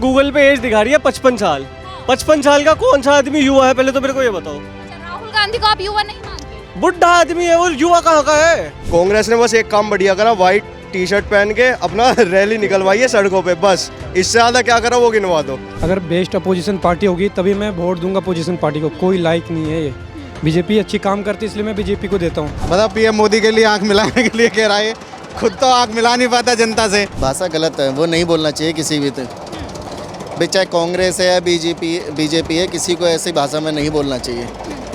Google पे as दिखा रही है 55 साल। 55 साल का कौन सा आदमी युवा है, पहले तो मेरे को ये बताओ। राहुल गांधी को आप युवा नहीं मानते? बुढ़ा आदमी है वो, युवा कहाँ का है। कांग्रेस ने बस एक काम बढ़िया करा, व्हाइट टी शर्ट पहन के अपना रैली निकलवाई है सड़कों पे, बस इससे ज्यादा क्या करा वो गिनवा दो। अगर बेस्ट अपोजिशन पार्टी होगी तभी मैं वोट दूंगा अपोजिशन पार्टी को, कोई लाइक नहीं है ये। बीजेपी अच्छी काम करती है इसलिए मैं बीजेपी को देता हूँ। मतलब पीएम मोदी के लिए आंख मिलाने के लिए कह रहा है, खुद तो आंख मिला नहीं पाता जनता से। भाषा गलत है, वो नहीं बोलना चाहिए किसी भी भाई चाहे कांग्रेस है या बीजेपी है, किसी को ऐसी भाषा में नहीं बोलना चाहिए।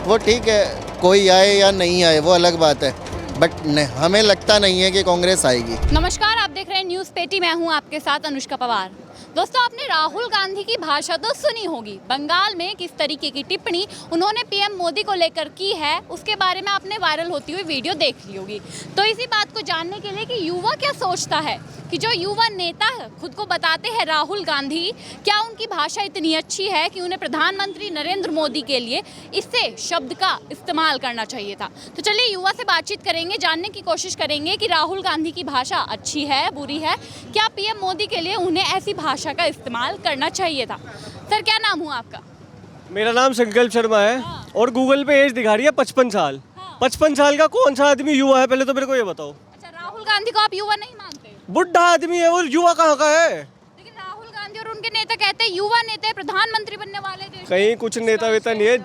वो ठीक है, कोई आए या नहीं आए वो अलग बात है, बट हमें लगता नहीं है कि कांग्रेस आएगी। नमस्कार, आप देख रहे हैं न्यूज़ पेटी, मैं हूं आपके साथ अनुष्का पवार। दोस्तों, आपने राहुल गांधी की भाषा तो सुनी होगी। बंगाल में किस तरीके की टिप्पणी उन्होंने पीएम मोदी को लेकर की है, उसके बारे में आपने वायरल होती हुई वीडियो देख ली होगी। तो इसी बात को जानने के लिए कि युवा क्या सोचता है, कि जो युवा नेता खुद को बताते हैं राहुल गांधी, क्या उनकी भाषा इतनी अच्छी है कि उन्हें प्रधानमंत्री नरेंद्र मोदी के लिए इससे शब्द का इस्तेमाल करना चाहिए था। तो चलिए युवा से बातचीत करेंगे, जानने की कोशिश करेंगे कि राहुल गांधी की भाषा अच्छी है, बुरी है, क्या पीएम मोदी के लिए उन्हें ऐसी भाषा का इस्तेमाल करना चाहिए था। सर, क्या नाम हुआ आपका? मेरा नाम संकल्प शर्मा है। और गूगल पे एज दिखा रही है 55 साल। 55 साल का कौन सा आदमी युवा है, पहले तो मेरे को ये बताओ। अच्छा, राहुल गांधी को आप युवा नहीं मानते? बुढ़ा आदमी है वो, युवा कहाँ का है। लेकिन राहुल गांधी और उनके नेता कहते हैं युवा नेता है, प्रधानमंत्री बनने वाले देश। कहीं कुछ नेता वेता नहीं है।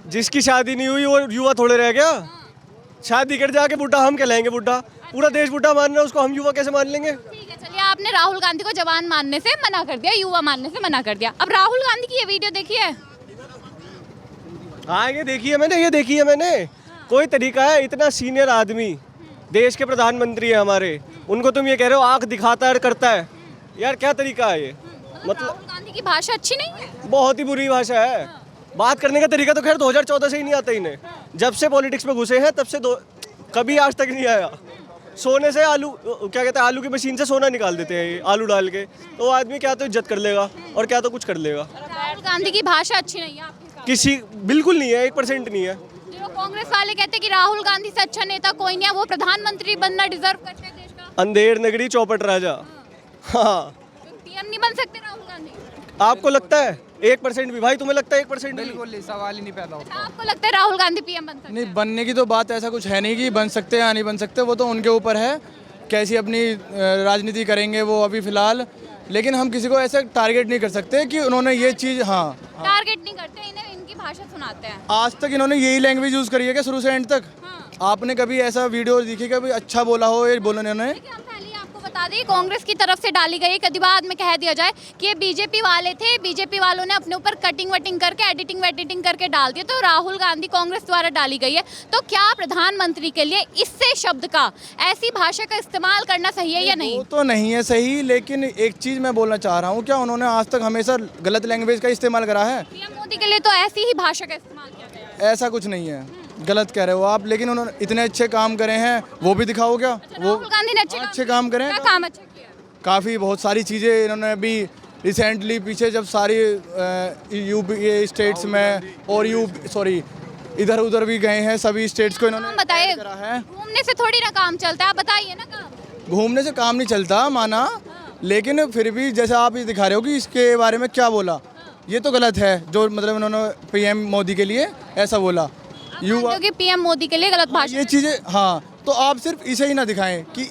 जिसकी शादी नहीं हुई वो युवा थोड़े रह गया। शादी कर जाके बुढ़ा हम कहलाएंगे, बुढ़ा पूरा देश बुढ़ा मान रहा है, उसको हम युवा कैसे मान लेंगे। ठीक है, चलिए, आपने राहुल गांधी को जवान मानने से मना कर दिया, युवा मानने से मना कर दिया। अब राहुल गांधी की ये वीडियो देखी है? हाँ, ये देखी है मैंने। कोई तरीका है, इतना सीनियर आदमी, देश के प्रधानमंत्री है हमारे, उनको तुम ये कह रहे हो आंख दिखाता है करता है, यार क्या तरीका है ये। मतलब राहुल गांधी की भाषा अच्छी नहीं है? बहुत ही बुरी भाषा है। बात करने का तरीका तो खैर 2014 से ही नहीं आता इन्हें। जब से पॉलिटिक्स में घुसे हैं तब से कभी आज तक नहीं आया। सोने से आलू, क्या कहते हैं, आलू की मशीन से सोना निकाल देते हैं ये, आलू डाल के। तो आदमी क्या तो इज्जत कर लेगा और क्या तो कुछ कर लेगा। राहुल गांधी की भाषा अच्छी नहीं है आपके हिसाब से? किसी बिल्कुल नहीं है, 1% नहीं है। जो कांग्रेस वाले कहते हैं कि राहुल गांधी से अच्छा नेता कोई नहीं है, वो प्रधानमंत्री बनना डिजर्व करते हैं देश का। अंधेर नगरी चौपट राजा। हाँ, पीएम नहीं बन सकते राहुल गांधी? आपको लगता है 1% भी? भाई तुम्हें लगता है 1% भी? बिल्कुल नहीं, सवाल ही नहीं पैदा होता। आपको लगता है राहुल गांधी पीएम बन सकते हैं? नहीं, बनने की तो बात ऐसा कुछ है नहीं कि बन सकते हैं या नहीं बन सकते, वो तो उनके ऊपर है, कैसी अपनी राजनीति करेंगे वो अभी फिलहाल। लेकिन हम किसी को ऐसे टारगेट नहीं कर सकते कि उन्होंने ये चीज़, हाँ टारगेट नहीं करते, इन्हें इनकी भाषा सुनाते हैं। आज तक इन्होंने यही लैंग्वेज यूज़ करी है क्या शुरू से एंड तक? आपने कभी ऐसा वीडियो देखी कभी अच्छा बोला हो ये बोलने ने? देखिए, हम पहले ही आपको बता दें, कांग्रेस की तरफ से डाली गई, कभी बाद में कह दिया जाए कि ये बीजेपी वाले थे, बीजेपी वालों ने अपने ऊपर कटिंग वटिंग करके एडिटिंग करके डाल दिया। तो राहुल गांधी कांग्रेस द्वारा डाली गई है। तो क्या प्रधानमंत्री के लिए इससे शब्द का, ऐसी भाषा का इस्तेमाल करना सही है या नहीं? वो तो नहीं है सही, लेकिन एक चीज़ मैं बोलना चाह रहा हूँ, क्या उन्होंने आज तक हमेशा गलत लैंग्वेज का इस्तेमाल करा है? पीएम मोदी के लिए तो ऐसी ही भाषा का इस्तेमाल किया गया है। ऐसा कुछ नहीं है, गलत कह रहे हो आप। लेकिन उन्होंने इतने अच्छे काम करे हैं, वो भी दिखाओ क्या? वो राहुल गांधी ने अच्छे काम करे, क्या काम अच्छा किया? काफ़ी बहुत सारी चीज़ें इन्होंने अभी रिसेंटली पीछे जब सारी यूपी स्टेट्स में और इधर उधर भी गए हैं, सभी स्टेट्स को इन्होंने बताइए, करा है। घूमने से थोड़ी ना काम चलता है, आप बताइए ना काम। घूमने से काम नहीं चलता, माना, लेकिन फिर भी जैसे आप ये दिखा रहे हो कि इसके बारे में क्या बोला, ये तो गलत है। जो मतलब उन्होंने पीएम मोदी के लिए ऐसा बोला, क्योंकि पीएम मोदी के लिए गलत भाषा, ये चीज़ें, हाँ, तो आप सिर्फ इसे ही ना दिखाएं कि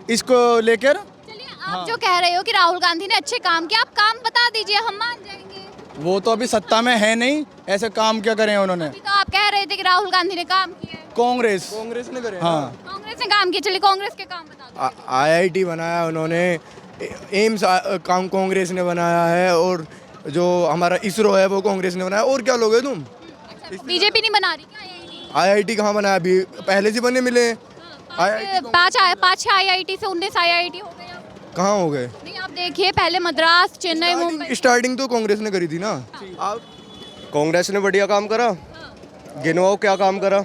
इसको लेकर। चलिए, आप जो कह रहे हो कि राहुल गांधी ने अच्छे काम किया, आप काम बता दीजिए, हम मान जाएंगे। वो तो अभी सत्ता में है नहीं, ऐसे काम क्या करे हैं उन्होंने? अभी तो आप कह रहे थे कि राहुल गांधी ने काम किया है। कांग्रेस ने करे, हाँ, कांग्रेस ने काम किया। चलिए, कांग्रेस के काम बता दो। IIT बनाया उन्होंने, एम्स काम कांग्रेस ने बनाया है, और जो हमारा इसरो है वो कांग्रेस ने बनाया। और क्या लोगे तुम? बीजेपी नहीं बना रही क्या IIT कहाँ बनाया? अभी पहले से बने मिले। पाँच 6 IIT से 19 IIT हो गए। कहाँ हो गए? नहीं, आप देखिए, पहले मद्रास, चेन्नई, मुंबई। स्टार्टिंग तो कांग्रेस ने करी थी ना। आप कांग्रेस ने बढ़िया काम करा, गिनवाओ क्या काम करा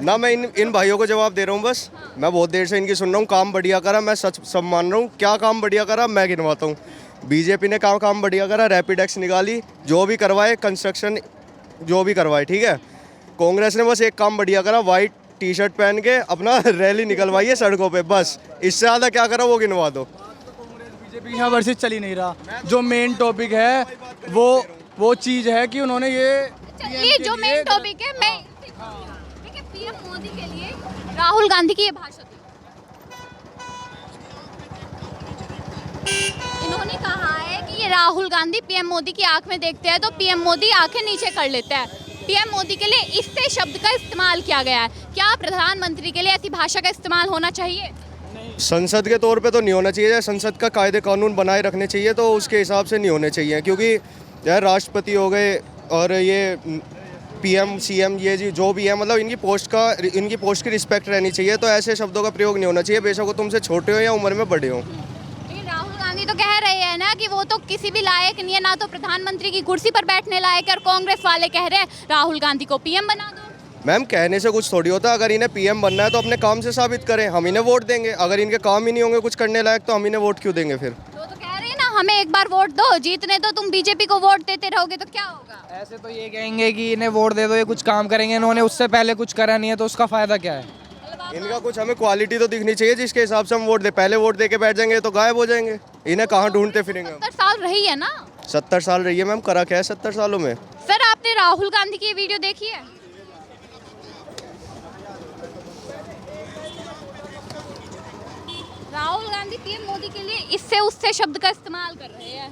ना। मैं इन भाइयों को जवाब दे रहा हूँ, बस मैं बहुत देर से इनकी सुन रहा हूँ। काम बढ़िया करा, मैं सच सब मान रहा हूँ। क्या काम बढ़िया करा मैं गिनवाता हूँ। बीजेपी ने काम बढ़िया करा, रैपिड एक्स निकाली, जो भी करवाए, कंस्ट्रक्शन जो भी करवाए, ठीक है। कांग्रेस ने बस एक काम बढ़िया करा, व्हाइट टी शर्ट पहन के अपना रैली निकलवाई है सड़कों पे, बस इससे ज़्यादा क्या करा वो गिनवा दो। बीजेपी यहाँ वर्सेस चल ही नहीं रहा। जो मेन टॉपिक है वो चीज़ है कि उन्होंने ये चलिए जो मेन टॉपिक है मैं देखिए पीएम मोदी के लिए राहुल गांधी की ये भाषण थी। इन्होंने कहा है कि ये राहुल गांधी पीएम मोदी की आंख में देखते हैं तो पीएम मोदी आंखें नीचे कर लेते हैं। पीएम मोदी के लिए इससे शब्द का इस्तेमाल किया गया है। क्या प्रधानमंत्री के लिए ऐसी भाषा का इस्तेमाल होना चाहिए? संसद के तौर पे तो नहीं होना चाहिए, संसद का कायदे कानून बनाए रखने चाहिए, तो उसके हिसाब से नहीं होने चाहिए। क्योंकि यार राष्ट्रपति हो गए और ये पीएम सीएम ये जी जो भी है, मतलब इनकी पोस्ट की रिस्पेक्ट रहनी चाहिए। तो ऐसे शब्दों का प्रयोग नहीं होना चाहिए, बेशक वो तुमसे छोटे हो या उम्र में बड़े हो। लेकिन राहुल गांधी तो कह रहे हैं ना कि वो तो किसी भी लायक नहीं है, ना तो प्रधानमंत्री की कुर्सी पर बैठने लायक है। और कांग्रेस वाले कह रहे हैं राहुल गांधी को पीएम बना दो। मैम कहने से कुछ थोड़ी होता है। अगर इन्हें पीएम बनना है तो अपने काम से साबित करें, हम इन्हें वोट देंगे। अगर इनके काम ही नहीं होंगे कुछ करने लायक तो हम इन्हें वोट क्यों देंगे फिर? वो तो कह रहे हैं ना हमें एक बार वोट दो, जीतने तो तुम बीजेपी को वोट देते रहोगे तो क्या होगा? ऐसे तो ये कहेंगे कि इन्हें वोट दे दो, ये कुछ काम करेंगे। इन्होंने उससे पहले कुछ करा नहीं है तो उसका फायदा क्या है? इनका कुछ हमें क्वालिटी तो दिखनी चाहिए जिसके हिसाब से हम वोट दे। पहले वोट दे के बैठ जाएंगे तो गायब हो जाएंगे। इन्हें कहाँ ढूंढते फिरेंगे हम? 70 साल रही है ना। 70 साल रही है मैम, करा क्या है 70 सालों में? सर आपने राहुल गांधी की ये वीडियो देखी है? राहुल गांधी पीएम मोदी के लिए इससे उससे शब्द का इस्तेमाल कर रहे हैं।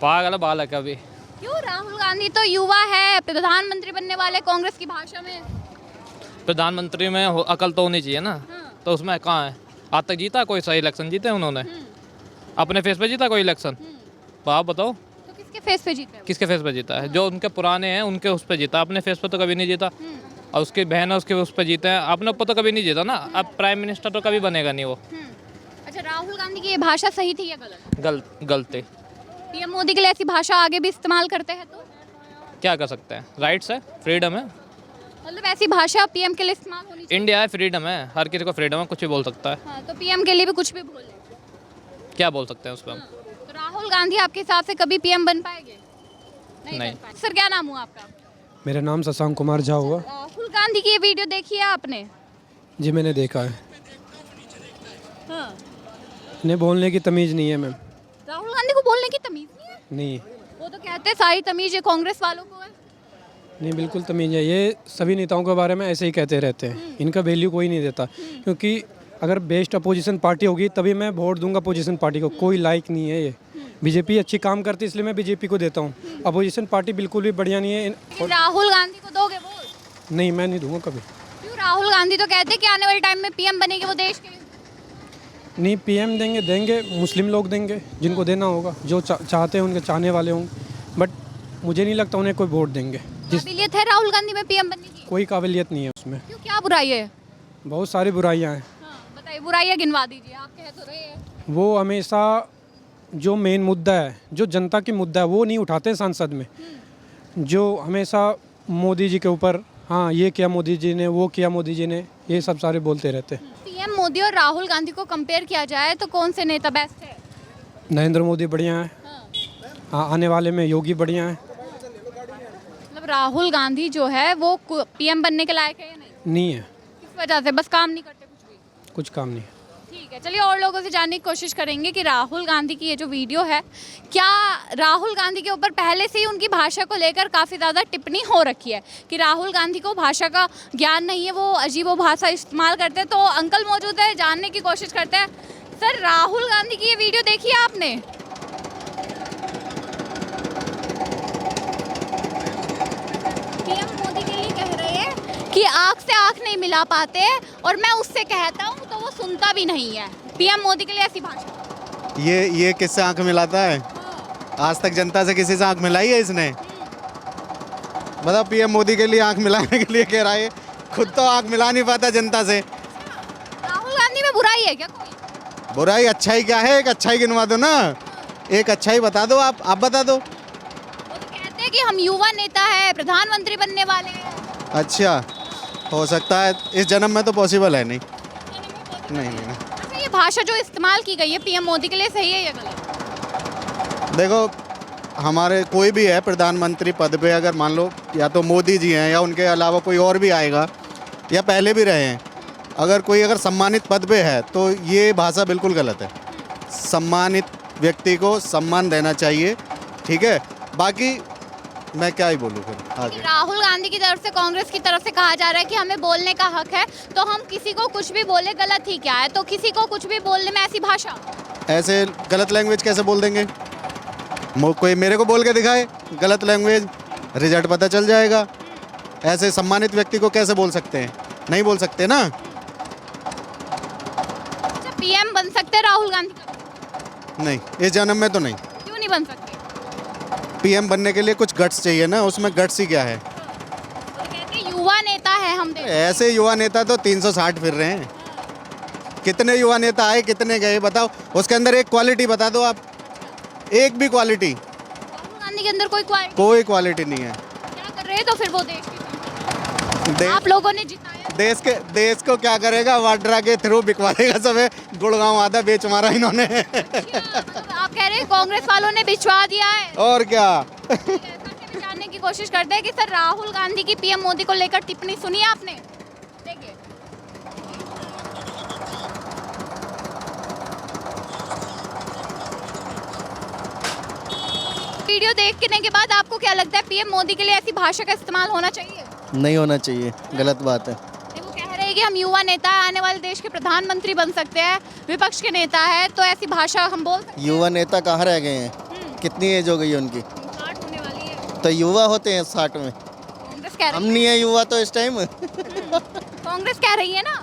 पागल बालक अभी। क्यों? राहुल गांधी तो युवा है, प्रधानमंत्री बनने वाले कांग्रेस की भाषा में। प्रधानमंत्री में अकल तो होनी चाहिए ना। तो उसमें कहाँ है? आज तक जीता कोई सा इलेक्शन? जीते उन्होंने अपने फेस पे जीता कोई इलेक्शन? आप बताओ तो किसके फेस पे जीते? किसके फेस पे जीता है? जो उनके पुराने हैं उनके उस पर जीता, अपने फेस पे तो कभी नहीं जीता। और उसकी बहन है उसके उस पर जीते हैं, अपने ऊपर तो कभी नहीं जीता ना। अब प्राइम मिनिस्टर तो कभी बनेगा नहीं वो। अच्छा राहुल गांधी की ये भाषा सही थी या गलत? गलती। पीएम मोदी के लिए ऐसी भाषा आगे भी इस्तेमाल करते हैं तो क्या कर सकते हैं? राइट्स है, फ्रीडम है। मतलब ऐसी भाषा पीएम के लिए इस्तेमाल होनी चाहिए। इंडिया है, फ्रीडम है, हर किसी को फ्रीडम है, कुछ भी बोल सकता है। हाँ, तो पीएम के लिए भी कुछ भी बोले क्या बोल सकते हैं उस पर हम? तो राहुल गांधी आपके हिसाब से कभी पीएम बन पाएंगे? नहीं। बन पाएंगे। सर क्या नाम हुआ आपका? मेरा नाम शशांक कुमार झा हुआ। राहुल गांधी की ये वीडियो देखी है आपने? जी मैंने देखा है। हाँ। इन्हें बोलने की तमीज़ नहीं है मैम। राहुल गांधी को बोलने की तमीज नहीं है? नहीं वो तो कहते हैं सारी तमीज ये कांग्रेस वालों को है। नहीं बिल्कुल तमीज़ है। ये सभी नेताओं के बारे में ऐसे ही कहते रहते हैं, इनका वैल्यू कोई नहीं देता। क्योंकि अगर बेस्ट अपोजिशन पार्टी होगी तभी मैं वोट दूंगा अपोजिशन पार्टी को। कोई लाइक नहीं है ये। बीजेपी अच्छी काम करती है इसलिए मैं बीजेपी को देता हूँ। अपोजिशन पार्टी बिल्कुल भी बढ़िया नहीं है। लेकिन राहुल गांधी को दोगे वोट? नहीं मैं नहीं दूंगा कभी। क्यों? राहुल गांधी तो कहते हैं कि आने वाले टाइम में पीएम बनेंगे वो देश के। नहीं पीएम देंगे मुस्लिम लोग देंगे जिनको देना होगा, जो चाहते हैं उनके चाहने वाले होंगे। बट मुझे नहीं लगता उन्हें कोई वोट देंगे। काबिलियत है राहुल गांधी में पीएम बनने की? कोई काबिलियत नहीं है उसमें। क्यों? क्या बुराई है? बहुत सारी बुराइयां हैं। बताइए बुराइयां गिनवा दीजिए। आप कह तो रहे हैं। वो हमेशा जो मेन मुद्दा है, जो जनता की मुद्दा है वो नहीं उठाते संसद में। जो हमेशा मोदी जी के ऊपर, हाँ ये किया मोदी जी ने, वो किया मोदी जी ने, ये सब सारे बोलते रहते हैं। पीएम मोदी और राहुल गांधी को कंपेयर किया जाए तो कौन से नेता बेस्ट है? नरेंद्र मोदी बढ़िया है। हाँ आने वाले में योगी बढ़िया है। मतलब राहुल गांधी जो है वो पीएम बनने के लायक है या नहीं? नहीं है। किस वजह से? बस काम नहीं करते कुछ भी? कुछ काम नहीं। ठीक है, चलिए और लोगों से जानने की कोशिश करेंगे कि राहुल गांधी की ये जो वीडियो है, क्या राहुल गांधी के ऊपर पहले से ही उनकी भाषा को लेकर काफ़ी ज़्यादा टिप्पणी हो रखी है कि राहुल गांधी को भाषा का ज्ञान नहीं है, वो अजीब भाषा इस्तेमाल करते हैं। तो अंकल मौजूद है, जानने की कोशिश करते हैं। सर राहुल गांधी की ये वीडियो देखी है आपने? पीएम मोदी के लिए कह रहे हैं कि आँख से आँख नहीं मिला पाते और मैं उससे कहता हूँ तो वो सुनता भी नहीं है। पीएम मोदी के लिए ऐसी भाषा। ये किससे आंख मिलाता है? आज तक जनता से किसी से आंख मिलाई है इसने? मतलब पीएम मोदी के लिए आंख मिलाने के लिए कह रहा है, खुद तो आंख मिला नहीं पाता जनता से। राहुल गांधी में बुराई है क्या कोई? बुराई अच्छाई क्या है? एक अच्छाई गिनवा दो ना, एक अच्छाई बता दो। आप बता दो। वो तो कहते हैं कि हम युवा नेता है, प्रधानमंत्री बनने वाले हैं। अच्छा हो सकता है, इस जन्म में तो पॉसिबल है नहीं। नहीं। अच्छा ये भाषा जो इस्तेमाल की गई है पीएम मोदी के लिए सही है या गलत? देखो हमारे कोई भी है प्रधानमंत्री पद पे, अगर मान लो या तो मोदी जी हैं या उनके अलावा कोई और भी आएगा या पहले भी रहे हैं, अगर कोई सम्मानित पद पे है तो ये भाषा बिल्कुल गलत है। सम्मानित व्यक्ति को सम्मान देना चाहिए, ठीक है। बाकी मैं क्या ही बोलूँ फिर आगे। राहुल गांधी की तरफ से, कांग्रेस की तरफ से कहा जा रहा है कि हमें बोलने का हक है, तो हम किसी को कुछ भी बोले गलत ही क्या है? तो किसी को कुछ भी बोलने में ऐसी भाषा, ऐसे गलत लैंग्वेज कैसे बोल देंगे? कोई मेरे को बोल के दिखाए गलत लैंग्वेज, रिजल्ट पता चल जाएगा। ऐसे सम्मानित व्यक्ति को कैसे बोल सकते हैं? नहीं बोल सकते ना। अच्छा, पीएम बन सकते हैं राहुल गांधी? नहीं, इस जन्म में तो नहीं। क्यों नहीं बन सकते? पीएम बनने के लिए कुछ गट्स चाहिए ना, उसमें गट्स ही क्या है? तो कहते हैं युवा नेता है हम देख। ऐसे युवा नेता तो 360 फिर रहे हैं। कितने युवा नेता आए, कितने गए, बताओ। उसके अंदर एक क्वालिटी बता दो आप, एक भी क्वालिटी। राहुल गांधी के अंदर कोई क्वालिटी, कोई क्वालिटी नहीं है। क्या कर रहे हैं तो फिर वो देश की आप लोगों ने जिताया। देश को क्या करेगा? वाड्रा के थ्रू बिकवा देगा सब। गुड़गांव आधा बेच मारा इन्होंने। मतलब आप कह रहे हैं कांग्रेस वालों ने भिजवा दिया है? और क्या। जानने की कोशिश करते हैं कि सर राहुल गांधी की पीएम मोदी को लेकर टिप्पणी सुनी आपने? देखिए, वीडियो देखने के बाद आपको क्या लगता है, पीएम मोदी के लिए ऐसी भाषा का इस्तेमाल होना चाहिए? नहीं होना चाहिए, गलत बात है। वो कह रहे हैं कि हम युवा नेता हैं, आने वाले देश के प्रधानमंत्री बन सकते हैं, विपक्ष के नेता है, तो ऐसी भाषा हम बोल सकते हैं? युवा नेता कहाँ रह गए हैं? कितनी एज हो गई है उनकी? 60 होने वाली है। तो युवा होते हैं 60 में। कांग्रेस कह हम रही नहीं है युवा तो इस टाइम। है, कांग्रेस कह रही है ना।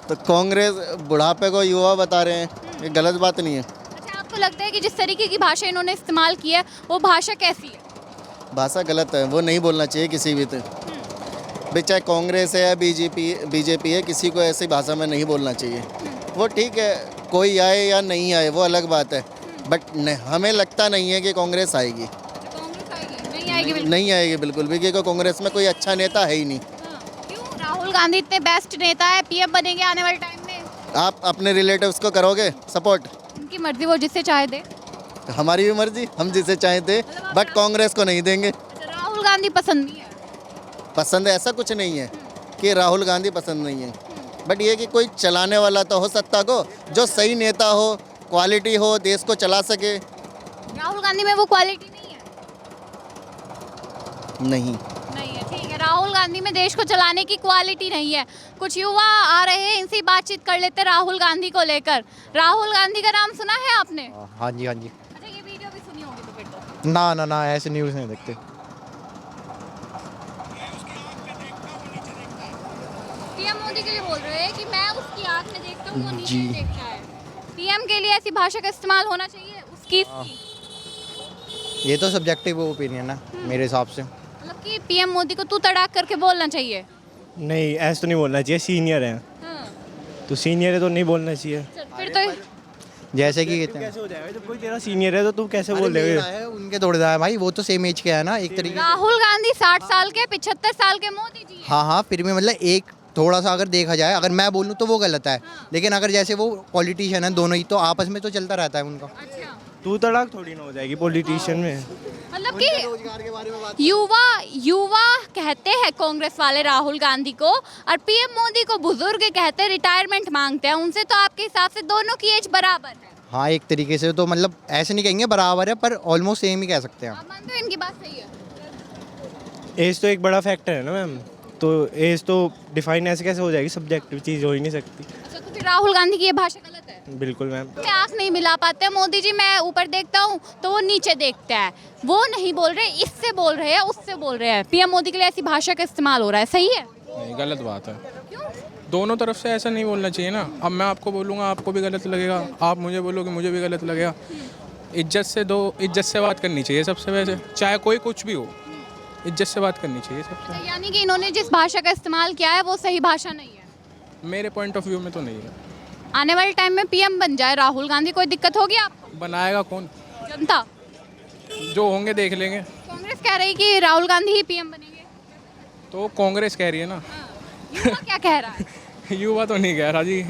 तो कांग्रेस बुढ़ापे को युवा बता रहे हैं, ये गलत बात नहीं है। अच्छा, आपको लगता है कि जिस तरीके की भाषा इन्होंने इस्तेमाल की है वो भाषा कैसी है? भाषा गलत है, वो नहीं बोलना चाहिए किसी भी तो। भाई चाहे कांग्रेस है या बीजेपी है, किसी को ऐसी भाषा में नहीं बोलना चाहिए। वो ठीक है, कोई आए या नहीं आए वो अलग बात है, बट हमें लगता नहीं है कि कांग्रेस आएगी। कांग्रेस आएगी? नहीं आएगी बिल्कुल। नहीं आएगी बिल्कुल भी, क्योंकि कांग्रेस में कोई अच्छा नेता है ही नहीं। क्यों? राहुल गांधी इतने बेस्ट नेता है, पीएम बनेंगे आने वाले टाइम में। आप अपने रिलेटिव्स को करोगे सपोर्ट? उनकी मर्जी, वो जिससे चाहे दे। हमारी भी मर्जी, हम जिसे चाहे थे, बट कांग्रेस को नहीं देंगे। अच्छा, राहुल गांधी पसंद नहीं है? पसंद है ऐसा कुछ नहीं है कि राहुल गांधी पसंद नहीं है, बट ये कि कोई चलाने वाला तो हो सत्ता को, जो सही नेता हो, क्वालिटी हो, देश को चला सके। राहुल गांधी में वो क्वालिटी नहीं है? नहीं नहीं है, ठीक है। राहुल गांधी में देश को चलाने की क्वालिटी नहीं है। कुछ युवा आ रहे हैं, इनसे बातचीत कर लेते हैं राहुल गांधी को लेकर। राहुल गांधी का नाम सुना है आपने? हाँ जी, हाँ जी। अच्छा, ये वीडियो भी सुनी होगी तो फिर तो। ना ना ना, ऐसे न्यूज़ नहीं देखते। पीएम मोदी के लिए बोल रहे हैं कि मैं उसकी आंख में देखता हूँ, वो नीचे देखता है। पीएम के लिए ऐसी भाषा का इस्तेमाल होना चाहिए उसकी इसकी? ये तो सब्जेक्टिव ओपिनियन है मेरे हिसाब से। मतलब कि पीएम मोदी को तू तड़ाक करके बोलना चाहिए? नहीं, ऐसा तो नहीं बोलना चाहिए, सीनियर है हाँ। तो सीनियर है तो नहीं बोलना चाहिए। फिर तो जैसे कि कहते हैं, कैसे हो जाएगा जब कोई तेरा सीनियर है तो तू कैसे अरे बोल मेरा देगा? है, उनके थोड़े है भाई, वो तो सेम एज के है ना एक तरीके से। राहुल गांधी 60 साल के, 75 साल के मोदी जी हैं। हाँ हाँ, फिर भी मतलब एक थोड़ा सा अगर देखा जाए, अगर मैं बोलूँ तो वो गलत है, लेकिन अगर जैसे वो पॉलिटिशियन है दोनों ही, तो आपस में तो चलता रहता है उनका। अच्छा, तू तड़ाक थोड़ी ना हो जाएगी पॉलिटिशियन में। मतलब कि युवा कहते हैं कांग्रेस वाले राहुल गांधी को, और पीएम मोदी को बुजुर्ग कहते हैं, रिटायरमेंट मांगते हैं उनसे। तो आपके हिसाब से दोनों की एज बराबर है? हाँ, एक तरीके से तो मतलब ऐसे नहीं कहेंगे बराबर है, पर ऑलमोस्ट सेम ही कह सकते हैं। आप मानते हो इनकी बात सही है? एज तो एक बड़ा फैक्टर है ना मैम, तो एज तो डिफाइन ऐसे कैसे हो जाएगी? सब्जेक्टिव चीज़ हो ही नहीं सकती। अच्छा, तो फिर राहुल गांधी की ये भाषा गलत है? बिल्कुल मैम। मैं आँख नहीं मिला पाते। मोदी जी मैं ऊपर देखता हूँ तो वो नीचे देखता है, वो नहीं बोल रहे, इससे बोल रहे हैं, उससे बोल रहे हैं। पीएम मोदी के लिए ऐसी भाषा का इस्तेमाल हो रहा है, सही है? नहीं, गलत बात है। क्यों? दोनों तरफ से ऐसा नहीं बोलना चाहिए ना। अब मैं आपको बोलूँगा, आपको भी गलत लगेगा, आप मुझे बोलोगे, मुझे भी गलत लगेगा। इज्जत से दो, इज्जत से बात करनी चाहिए सबसे, वैसे चाहे कोई कुछ भी हो, इज्जत से बात करनी चाहिए सबसे। तो यानी कि इन्होंने जिस भाषा का इस्तेमाल किया है वो सही भाषा नहीं है? मेरे पॉइंट ऑफ व्यू में तो नहीं है। आने वाले टाइम में पीएम बन जाए राहुल गांधी, कोई दिक्कत होगी आपको? बनाएगा कौन? जनता। जो होंगे देख लेंगे। कांग्रेस कह रही कि राहुल गांधी ही पीएम बनेंगे। तो कांग्रेस कह रही है ना। युवा क्या कह रहा है? युवा तो नहीं कह रहा जी,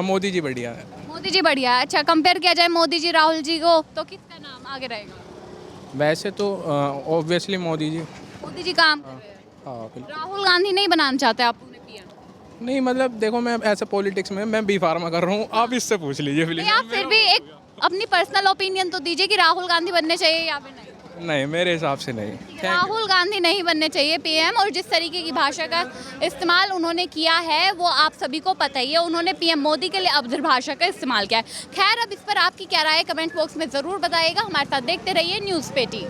मोदी जी बढ़िया है। मोदी जी बढ़िया है। अच्छा, कंपेयर किया जाए मोदी जी राहुल जी को तो किसका नाम आगे रहेगा? वैसे तो ऑब्वियसली मोदी जी। मोदी जी काम कर रहे हैं। हाँ बिल्कुल। राहुल गांधी नहीं बनाना चाहते आप उन्हें पीएम? नहीं मतलब देखो, मैं ऐसे पॉलिटिक्स में मैं बी फार्मा कर रहा हूँ, आप इससे पूछ लीजिए प्लीज। आप फिर भी एक अपनी पर्सनल ओपिनियन तो दीजिए कि राहुल गांधी बनने चाहिए या फिर नहीं। नहीं, मेरे हिसाब से नहीं। राहुल गांधी नहीं बनने चाहिए पीएम, और जिस तरीके की भाषा का इस्तेमाल उन्होंने किया है वो आप सभी को पता ही है। उन्होंने पीएम मोदी के लिए अभद्र भाषा का इस्तेमाल किया है। खैर, अब इस पर आपकी क्या राय है कमेंट बॉक्स में ज़रूर बताइएगा। हमारे साथ देखते रहिए न्यूज़ पेटी।